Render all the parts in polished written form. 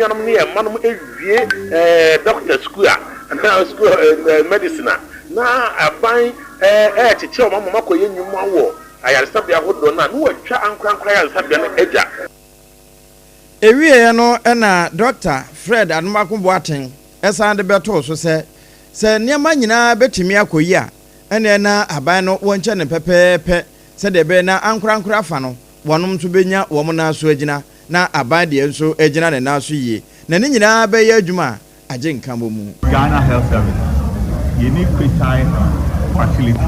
Yanum near Manum doctor school and now school medicine. Now I find to tell Mamma in your war. I had something I would not know what try and cry and something edge. Ewie no na Dr. Fred Anumaku Boateng esa de beto so se niam nyina betimi akoyi a ene na aban no wonche ne pepepe se de be na ankura fa no wonom to benya wo mo na so agina na aban de enso agina ne na so yie na ne nyina be ya adwuma age nkan bo mu. Ghana Health Service you need quitine facility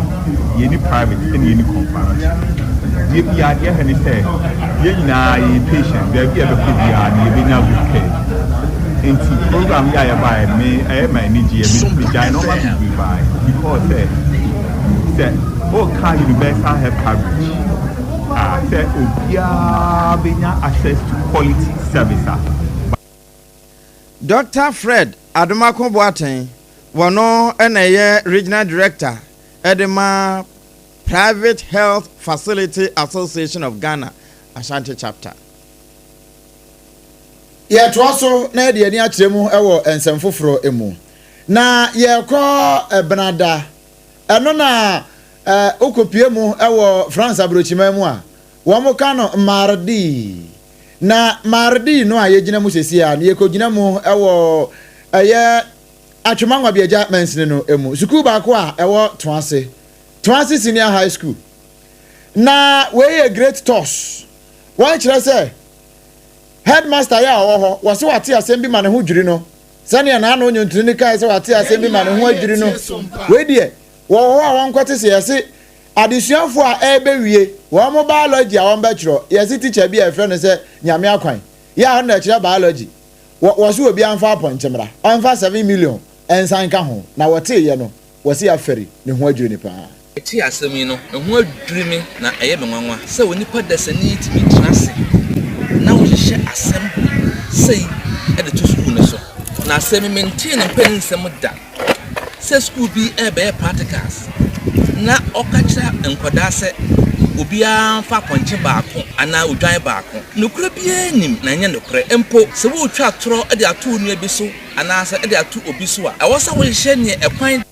you need private and you need comparative. You are here and say, you are a patient, there be a good care. In the program, I buy me, I am my Nigeria, I know what we buy because all kind of universal health coverage. Say, access to quality services. Dr. Fred Anumaku Boateng, one and regional director, Edema Private Health Facility Association of Ghana, Ashanti chapter. Ye twaso na de ani akyeremu ewo ensemfoforo emu. Na ye kɔ Benada. Eno na okopie mu ewo France abrochima mu a. Wo mo ka no Mardi. Na Mardi no a ye gina mu sesi a na ye kogina mu ewo ye atwemanwa biaja mensene no emu. School ba ko a ewo Toase. Toase Senior High School. Na we a great toss. Why should I say? Headmaster ya oho wase wate asem bi ma ne ho dwiri no. Sane na na onyo ntuni kai se wate asem bi ma ne ho adwiri no. We die wo ho a won kwete se yese adesuafo a ebe wie wo mo biology a won ba kiro yese teacher bi a friend se nyame akwan. Ya ho na kira biology. Wo so obi anfa aponchemra. Anfa 7 million ensan ka ho. Na wote ye no wase aferi ne ho adwiri ni pa. Eti asemi no ho adwiri mi na eye me nwanwa se woni padasani ti mi trase na wo hye asem sei e de to school ne so na asemi maintain mpensem da se school bi e be practicals na okachira enkwada se obi anfa ponche baako ana odwan baako nokura bi anim na nya nokura empo se wo twa toro e de ato onu bi so ana se e de ato obi so a wo sa wo hye ne ekwan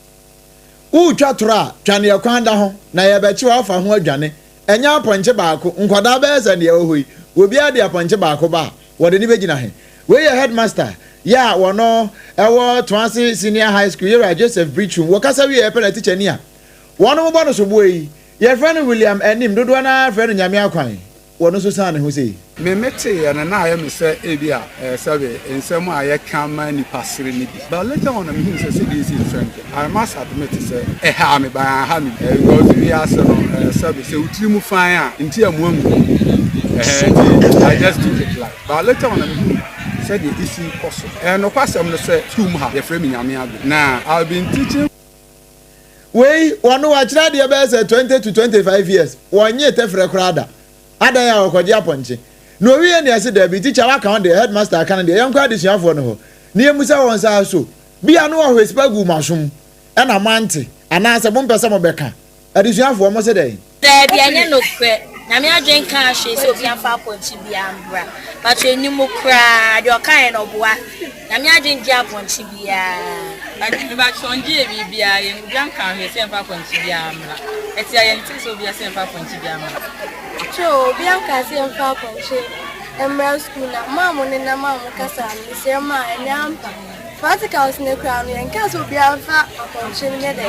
twa toro a twane ekwan da ho na ye be chi wa fa ho adwane enya ponche baako nkwada be se ne ye hoi obi ade aponche baako ba wo de ni begina he we ye headmaster ya wono ewo Toase Senior High School here Joseph Brichum wo kasa wi e penalty teacher ni a wono mo bono so boyi ye friend William Enim dodo na friend nyame akwan wono so san ne ho sei me mete ya na aye me se ebia sabe ensem aye kama ni pasire ni bi but later on me say this is friend I must admit say ha me ba ha me because we are so sabe say utiri mu fan a nti amu I just took it like but later on me said the issue possible and no kwasem no say two mu ha ye frame nyame ado na I've been teaching we wono wa kira de be say 20 to 25 years wonye tefre krada ada ya okoje aponche no wie ne ase da bi teacher wa kan de headmaster kan de yankwa de suafo no ho ne emusa won sa so bia no ho espagu masum e na mante ana se bo mpese mo beka ade suafo mo se dey da bia nya no kwe na me adwen kan hwe se obi anfa aponche bia ambra but enimu kra de okan no boa na me adwen dia aponche bia adi ba chonje bibia ye ngan kan hwe se anfa aponche bia ambra eti aye nti so bia se anfa aponche bia ambra so bia ka se anfa aponche emra school na mamu ne na mamu kasa ni se ma enyampa practicals ne kra no yen ka so bia anfa aponche ne de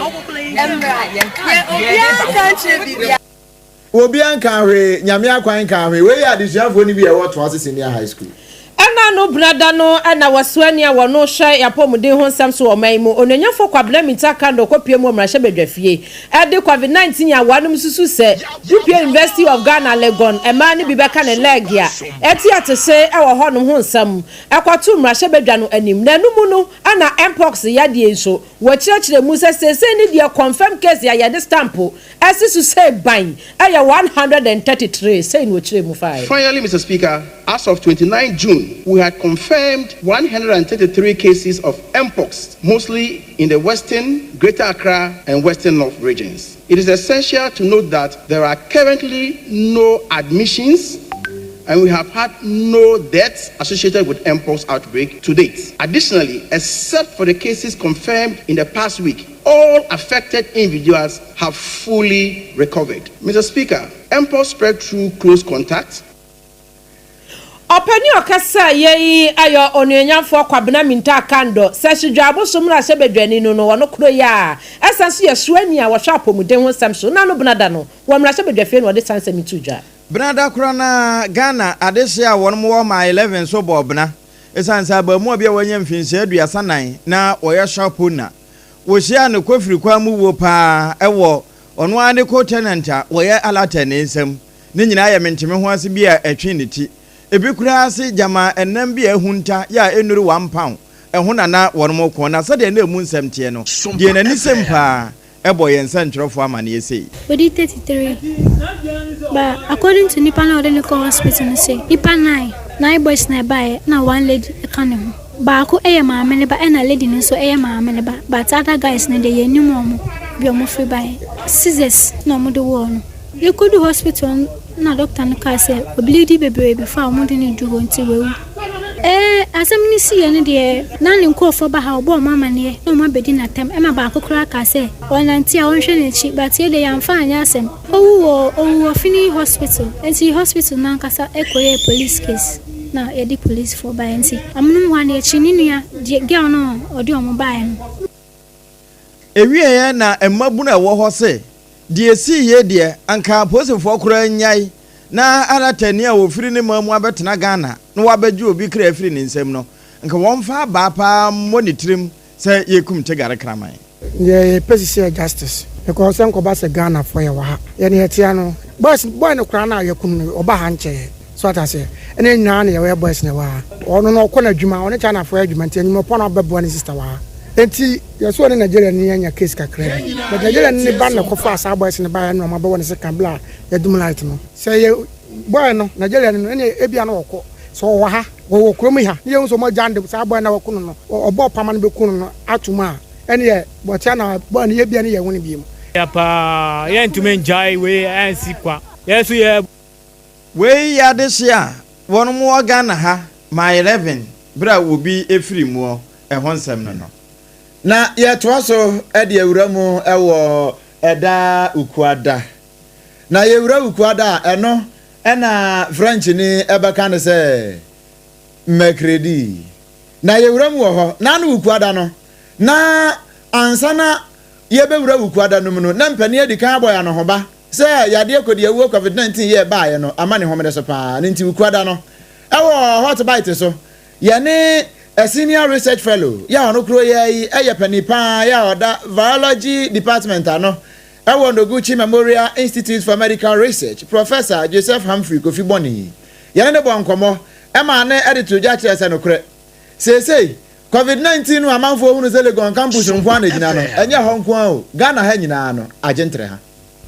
emra yen kan che bibia obi an kan hwe nyame akwan kan hwe we ya adisuafo ni bi e wo Toase Senior High School ana no brada no ana waswani a wono hye yapomuden ho nsam so oman mu onanyafo kwabla mitaka ndo kopie mu omrahye bedwafie e de covid-19 ya wanum susu se UPA University of Ghana Legon e ma ne bibeka ne leg ya eti atese e wo honum ho nsam akwatu omrahye bedwa no anim na numu no ana mpox ya de enso wo kirekire mu se ni de confirm case ya de stamp asisu se ban aya 133 say no kire mu fai. Finally, Mr. Speaker, as of 29 June we had confirmed 133 cases of mpox, mostly in the Western, Greater Accra, and Western North regions. It is essential to note that there are currently no admissions, and we have had no deaths associated with mpox outbreak to date. Additionally, except for the cases confirmed in the past week, all affected individuals have fully recovered. Mr. Speaker, mpox spread through close contact. Openi okasa yeyi ayo onuenyamfo kwabena minta kando sesi dwabo somra se bedwani no wono kro ya esanso yesuani a wo hwa apomuden ho samso na no benada no wo mra se bedwafie no de sansa mitudwa benada kro na Ghana adehye a wono mo ma 11 so bobna esansa ba mu bia wanya mfinse aduasa nan na wo ye shopuna wo hia ne kofiri kwa mu wo pa ewo ono ane ko tenant a wo ye alata ne nsam ne nyina ya mentime ho ase bia atwe ne ti ebi kura ase jama enam bia ehunta ya enuru 1 pound ehuna na wono ko na so de na emu nsam tie no de na ni sempa ebo ye nsantwerofo amane yesei body 33 but according to nipa na odeni ko hospital no say nipa 9 boys na buy na one lady kan ho ba ko eye maame ne ba na lady ni so eye maame ne ba but other guys na de yenim omo bi omo free buy scissors no mo de wo no you could do hospital na doctor no ka say oblidi bebre before omo de ni duro nti wewu asem ni si ene de na ne nkofo ba ha obo mama ne no ma bedi na tem e ma ba akokora ka say onanti a wonhwe ne chi but ye de yamfa anya asem owu fini hospital enti hospital na nkasa ekoye police case na edi police for by enti amnum wan e chi ni nua de girl no odi omo ba en ewie ye na emabu na wo ho se de si ye de anka posefo kora nyai na aratani a wofiri ne mamu abetena Ghana no wabaju obi kra afiri ne nsam no nka wonfa ba pa monitorim se yekum tegare kraman ye pesisi justice because enko ba se Ghana for ye wa ha ye ne hetia no boy no kra na yekum no oba ha nche so atase ene nyina na ye we boys ne wa ono no ko na dwuma ono cha na for adwuma nti enyimo pon abebo ne sister wa enti yeso ne Nigeria ne nya case kakra but Nigeria ne ban na ko fa asa boys ne ba no mabebo ne se kambla ye dum light no say ye boy no Nigeria ne ene ebia na woko so wa ha wo krom ha ye nso mo jande sa boy na woko no obo pama no be kunu no atuma ene ye botia na boy ne ye bia ne ye woni bi mu ya pa ye ntume njai we ansi kwa yeso ye we ya desia wono mo Ghana ha my 11 bra obi efiri mu ehonsem no na ye toaso e de awuramu ewo eda ukuada na ye wura ukuada eno ena French ni ebeka ne se mercredi na ye wuramu wo ho na no ukuada no na ansana ye be wura ukuada no mu no na mpani edika aboya no ho ba se yade ekodi ewu COVID-19 ye ba ye no amane homede so pa nti ukuada no ewo hot bite so ye ne a senior research fellow ya ono kro ye panipa ya oda biology department ano ewo Noguchi Memorial Institute for Medical Research Professor Joseph Humphrey Kofi Boni ya ne bo nkomo e ma ne editor ja kire se no kre sei COVID-19 no amanfo hunu se Legon campus nko na gina no enye ho nko o Ghana ha nyina no agentre ha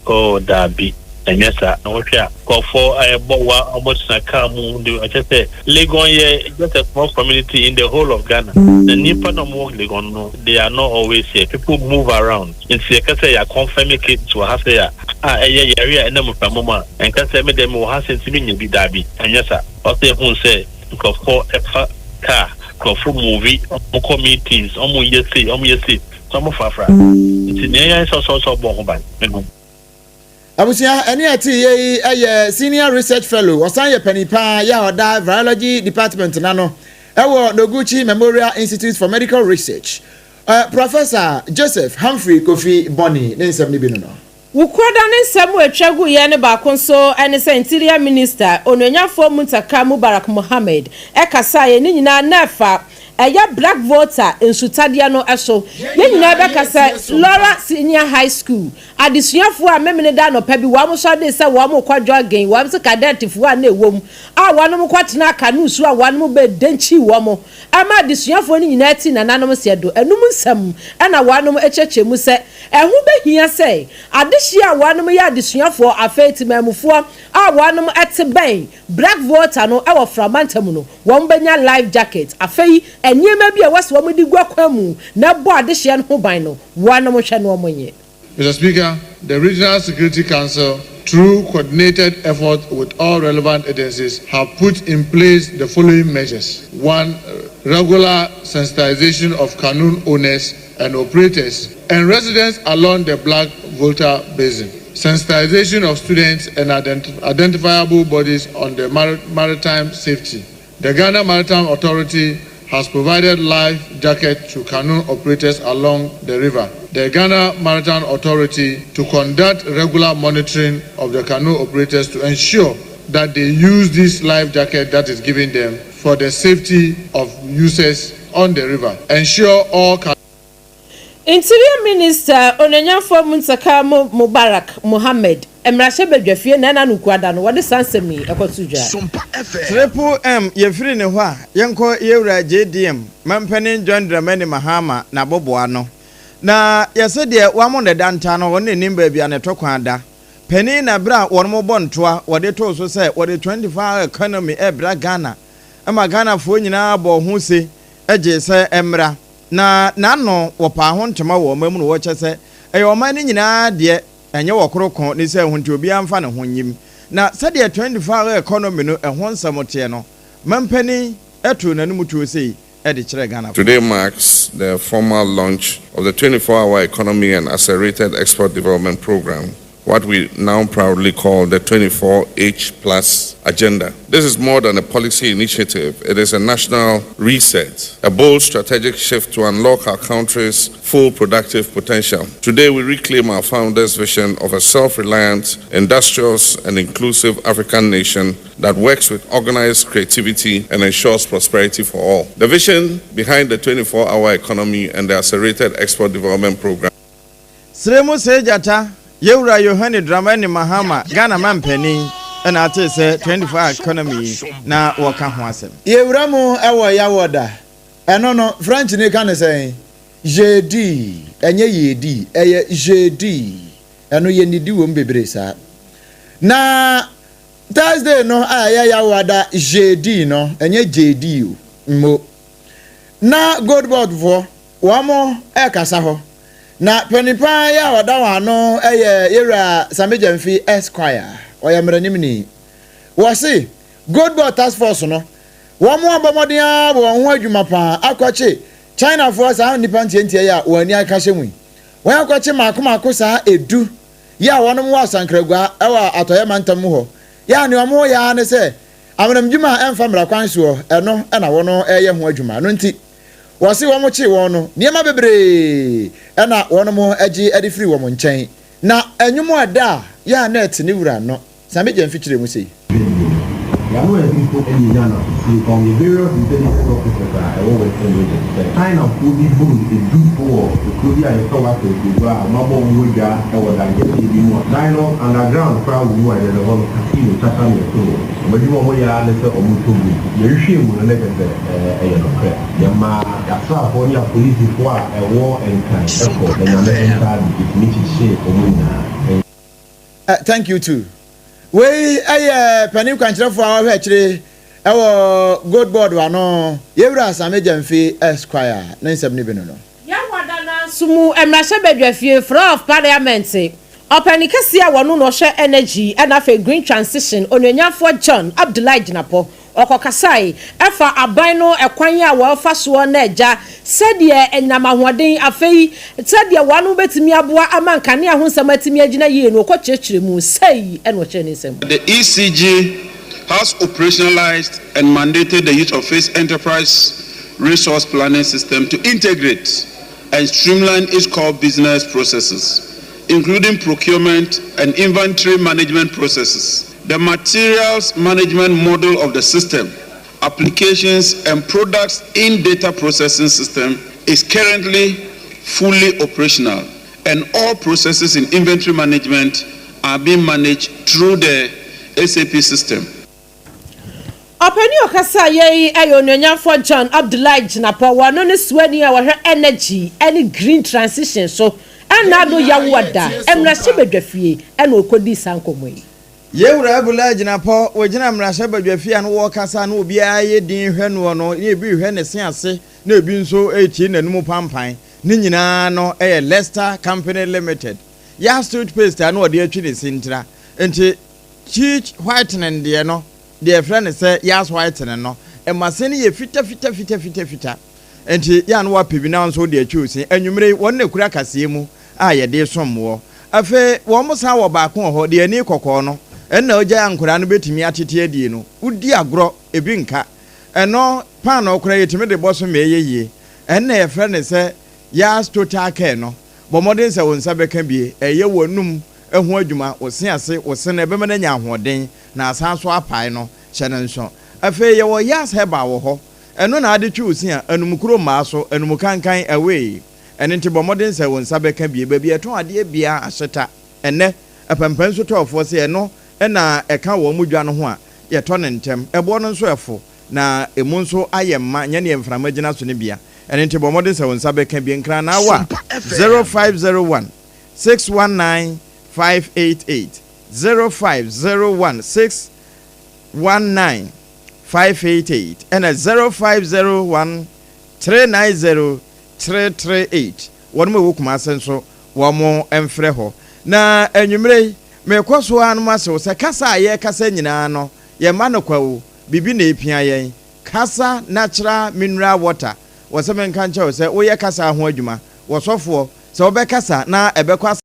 oh dabi enyesa na wotwa kofo bowa almost na kamu do I just say Legon ye just a small community in the whole of Ghana the nipa no more Legon no they are not always here people move around in say ka say ya confirm it to ha say ya area na mo pamoma en ka say me dem wo ha sentimi nya bi dabi enyesa o say hun say kofo efa ka kofo movie mo communities o mo yesi so mo fafra nti ne ya so bo ho ban abusia eni ati ye senior research fellow osan ye panipa ya oda biology department nano ewo Noguchi Memorial Institute for Medical Research Professor Joseph Humphrey Kofi Boni ne nsem ni bi no wukwada ne nsem atwagu ye ne ba konso ene se interior minister ononyafo Muntaka Mubarak Mohammed ekasa ye ni nyina nafa eya black voter ensutadia no eso ye nyina be kasa Laura Senior High School adisuafo a memene da no pa bi wa mo so de se wa mo kwadwo again wa so cadetifo a na ewom a wa no mo kwatena aka no su a wa no be denchi wo mo ama adisuafo ni nyina ti na nanom se do enum nsam na wa no echeche mu se ehu be hia se adehia wa no ya adisuafo afeti mamufo a wa no ete ben black voter no e wo framantam no wo mbenya life jacket afei enyema bi a wase wo mudi gwakwamu na bo adehia no ho ban no wa no mo hwe no mo nye. Mr. Speaker, the Regional Security Council through coordinated effort with all relevant agencies, have put in place the following measures. 1. Regular sensitization of canoe owners and operators and residents along the Black Volta Basin. Sensitization of students and identifiable bodies on the maritime safety. The Ghana Maritime Authority has provided life jackets to canoe operators along the river. The Ghana Maritime Authority to conduct regular monitoring of the canoe operators to ensure that they use this life jacket that is given them for the safety of users on the river. Ensure all Interior Minister Onanyafo Muntaka Mubarak Mohammed Emrashe Bedwafie na na nukwada no wode sansemi ekotudwa SOMPA FM Triple M yefiri ne ho a yenko yewura JDM Mampanin John Dramani Mahama na boboa no na yese de wamon danta no won ne bia bia ne tokwada pani na bra won mo bontoa wode to so say wode 24 economy bra Ghana ama Ghana fo nyina bo ho se eje se emra na no wopa ho ntema wo mamu no wo chese eyo man ni nyina de enye wokorokon ni se hunti obi amfa ne ho nyim na se de 24 economy no ehon samote no mampani etu nanum tuo sei e kire Ghana. Today marks the formal launch of the 24-hour economy and accelerated export development program, what we now proudly call the 24H+ agenda. This is more than a policy initiative. It is a national reset, a bold strategic shift to unlock our country's full productive potential. Today, we reclaim our founders' vision of a self-reliant, industrious, and inclusive African nation that works with organized creativity and ensures prosperity for all. The vision behind the 24-hour economy and the accelerated export development program. Sremu Sejata Yewura Yohane Dramani Mahama Ghana Mampani and I say 24 economy na waka ho asem. Yewura mu ewo yawoda. Eno no French ni kan say jeudi enye yedi eye jeudi eno ye nidi wo mbebre sa. Na Thursday no aya yawoda jeudi no enye jeudi mo. Na God board for wamo e kasa ho. Na penipa ya wadawa no yera Samejamfi Esquire oyamranim ni wose Goldboard Task Force no wo mo abomodin a wo ho adwuma pa akwache China for sa nipa ntientie ya wani aka hyemu won akwache makoma sa edu ya wonom wa sankragua ewa atoye mantam ho ya ne omo ya ne se amramdwuma emfa mra kwanso eno na wono eye ho adwuma no nti wasi wo mo chi wo no niema bebre ena wo no mo agi edi free wo mo nchen na enwumo ada ya net ni wura no Sameje mfikire mu sei ya no e bi ko eni na no si on the various intelligence officers are always telling the kind of food people is do for the kodi ayi so wa to do a mabo nwoja e wo da je bi mo dino underground crowd we were the whole casino tata me to obi mo ya le se omu to bi ye hwe mu na ke e ye no kre ya ma ya sa ho ya police fo a e wo enkan e ko na me enta di ni chi omu na thank you too. We panim kwankyerɛ fo a hwɛ kyerɛ ɛwɔ Goldboard wa no yewura Samejamfi Esquire na nsɛm ne bi no ya wada na sumu emrahye Bedwafie floor of parliament opani kesi a wono no hwɛ energy and afa green transition ononyafo John Abdullahi Jinapo okokasai efa aban no ekwan a wofa so na eja sɛdeɛ enyamahoden afei sɛdeɛ wanu betimi aboa amankane ahonsam atimi agina yie no okɔkyerɛkyerɛ mu sei ɛno kyerɛ ne nsɛm. The ECG has operationalized and mandated the use of its enterprise resource planning system to integrate and streamline its core business processes, including procurement and inventory management processes. The materials management model of the system, applications and products in data processing system is currently fully operational, and all processes in inventory management are being managed through the SAP system. Openi okasa ye ayononyafo John Abdullahi Jinapo wano ne swani a wo energy any green transition so ana do yawada emrahye Bedwafie ena okodi sankomoi. Yewura Abdullahi Jinapo wojina Emrahye Bedwafie no wo kasa na obi aye din hwe no no ne bi hwe ne se ase na ebi nso echi nanum pampan ne nyina no Leicester Company Limited ya toothpaste na ode atwi ne sintra enti cheek whitening deɛ no deɛ friend sɛ yas whitening no ɛmase no yɛ fita enti ya no wapi bi na nso de atwi anwumere wɔn na kura kaseɛ mu a yɛde somwo afe wɔn mo sa wɔ baako hɔ de ani kɔkɔɔ no ɛnna ogya ankora no betumi atete adie no udi agorɔ ebi nka ɛno pan no kora yɛtumi de bɔ so meyeye ɛnna yɛ friend sɛ yas total care no bɔmɔden sɛ wɔn nsa bɛka bie ɛyɛ wɔnum ɛho adwuma wɔse ase wɔse na ɛbɛma na nya ahoɔden na asan so apae no hyɛ ne nso afei yɛ wɔ yas heba wɔ hɔ ɛno na ade twi osi a anumukuro maa so anumukankan away ɛne nti bɔmɔden sɛ wɔn nsa bɛka bie baabi ɛtɔn adeɛ bia ahyeta ɛnɛ apampan so tɔɔfoɔ sɛ ɛno ɛna ɛka wɔn mu dwa no ho a yɛtɔ ne ntɛm ɛboɔ no nso ɛfo na emu nso ayɛ mma nyɛ ne mframa gyina so ne bia ɛne nti bɔmɔden sɛ wɔn nsa bɛka bie nkran na awa 0501 619 588 0501 619 588 and 0501 390 338 wɔn mu wɔ kuma senso wɔn mo mfrɛ hɔ na anwumere me kɔso anum asew sɛ kasa a yɛ kasa nyinaa no yɛ ma no kwawo bibi na epia yɛn kasa natural mineral water wɔsɛ menka nkyɛw sɛ woyɛ kasa ho adwuma wɔsɔfoɔ sɛ wɔbɛkasa na ɛbɛkɔ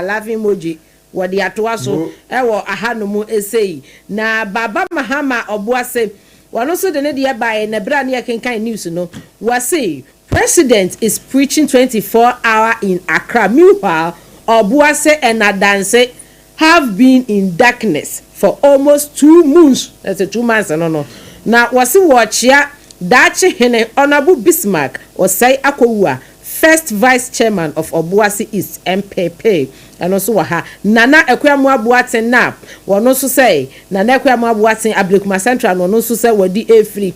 laughing emoji wɔde atoa so ɛwɔ ahanom esei na baba mahama obuase wɔno so de ne de bae na bra ne yɛkenkan news no wɔse president is preaching 24-hour in Accra. Meanwhile Obuase and Adanse have been in darkness for almost 2 months. That's 2 months, no. Now, was it watch ya? Dachi Hene Honorable Bismarck or say Akowua, first vice chairman of Obuasi East MPP, and also Waha Nana Ekwamwa Buaten Nap, one also say Nana Ekwamwa Buaten Ablikuma Central, one also say Wadi A free.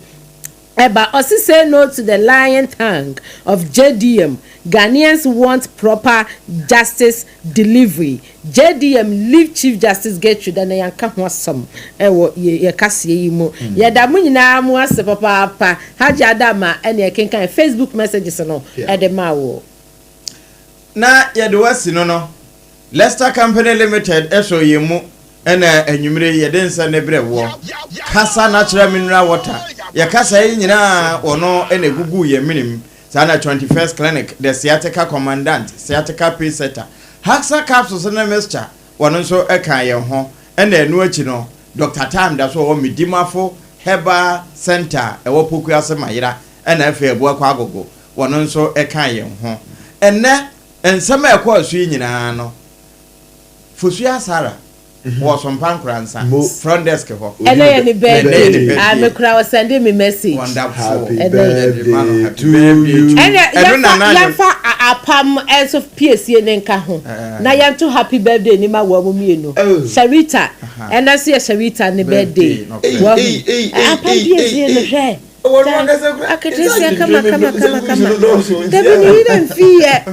But also say no to the lion tongue of JDM. Ghanaians want proper justice delivery. JDM leave Chief Justice Gertrude and yanka ho asam ewo ye kase yi mu. Ye da mu nyina mu ase papa Haji Adama ene ye kenkan Facebook messages no e de ma wo. Na ye de wasi no Leicester Company Limited eso ye mu ena enwumre ye de nsa ne bre wo. Kasa natural mineral water. Ye kasa yi nyina ono ene gugu ye minim. Sana 21st clinic the sciatica commandant sciatica presetter Haxa capsules na mixture wono so eka ye ho ena enu achi no Dr. Time da so wo midimafo herbal center e wo poku asemayira ena afa ebu akwa agogo wono so eka ye ho enne ensema ekọ asu nyina no fosu asara was on Pankransa front desk ho ene ye ni birthday me kura was send me message wonderful birthday to you ene fa apam as of PSC ne nka ho na yam to happy birthday ni ma wo mu mienu Sharita ene se Sharita ni birthday apam PSC ne hwe akatesi kama David you don't fear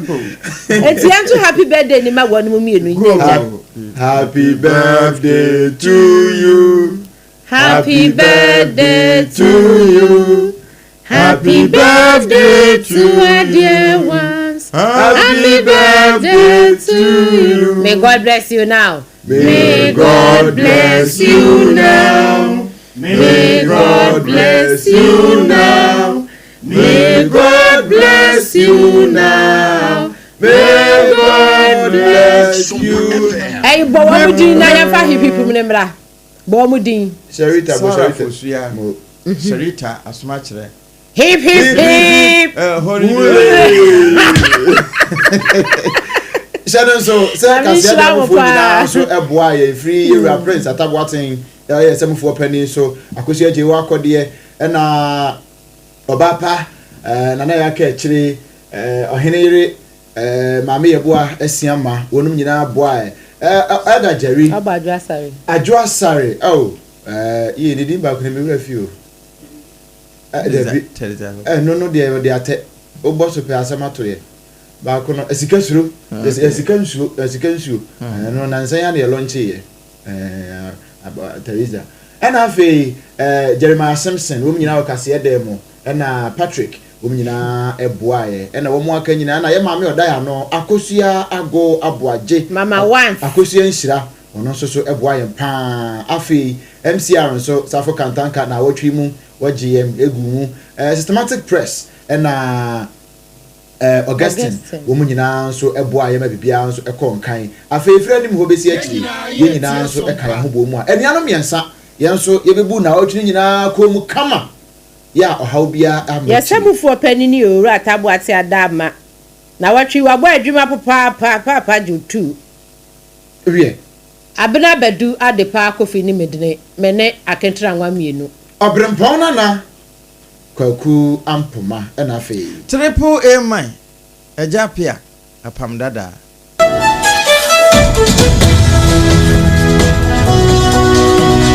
it's yam to happy birthday ni ma wo mu mienu Happy birthday to you. Happy birthday to you. Happy birthday to our dear ones. Happy birthday to you. May God bless you now. May God bless you now. May God bless you now. May God bless you now. May God bless you. Hey, Bowamudin, I am for people, Nemra. Bowamudin. Sharita, Sharita, as much. Hip, hip, hip. Shannon, so, sir, so a boy, free, you are prince at Watting, 74 pennies, so I could see a Jiwako dear, and Obapa, Nanaya Ketchley, Henry. Mami ebua esiama wonum nyina boy ada Jerry Adwasare oh ye didn't back na me review no de ate obo so pe asema to ye ba ko no esikasuro no na nsan ya na launch ye Teresa and afi Jeremiah Simpson wom nyina wakase ye dem na Patrick nyina eboaye ena wo mu aka nyina na ye maame odaya no akosua ago aboaje mama one akosua nhira ono so eboaye pa afi MCR so SARFO kantanka na wotwi mu wagm egu mu systematic press ena Augustine wo mu nyina so eboaye ma bibia so ekonkan afi efra nim ho besi akiri ye nyina so ekan ho bo mu a enuano miensa ye so ye bebu na wotwi nyina ko mu kama ya ohawbia am ya semufu panini o ra tabo ati adama na watwi wabo adwuma papa jutu wie abena badu adepa kofi ni medine mene akentra nwa mienu obrempon na kwaku ampoma na fe triple A man ejapia apam dada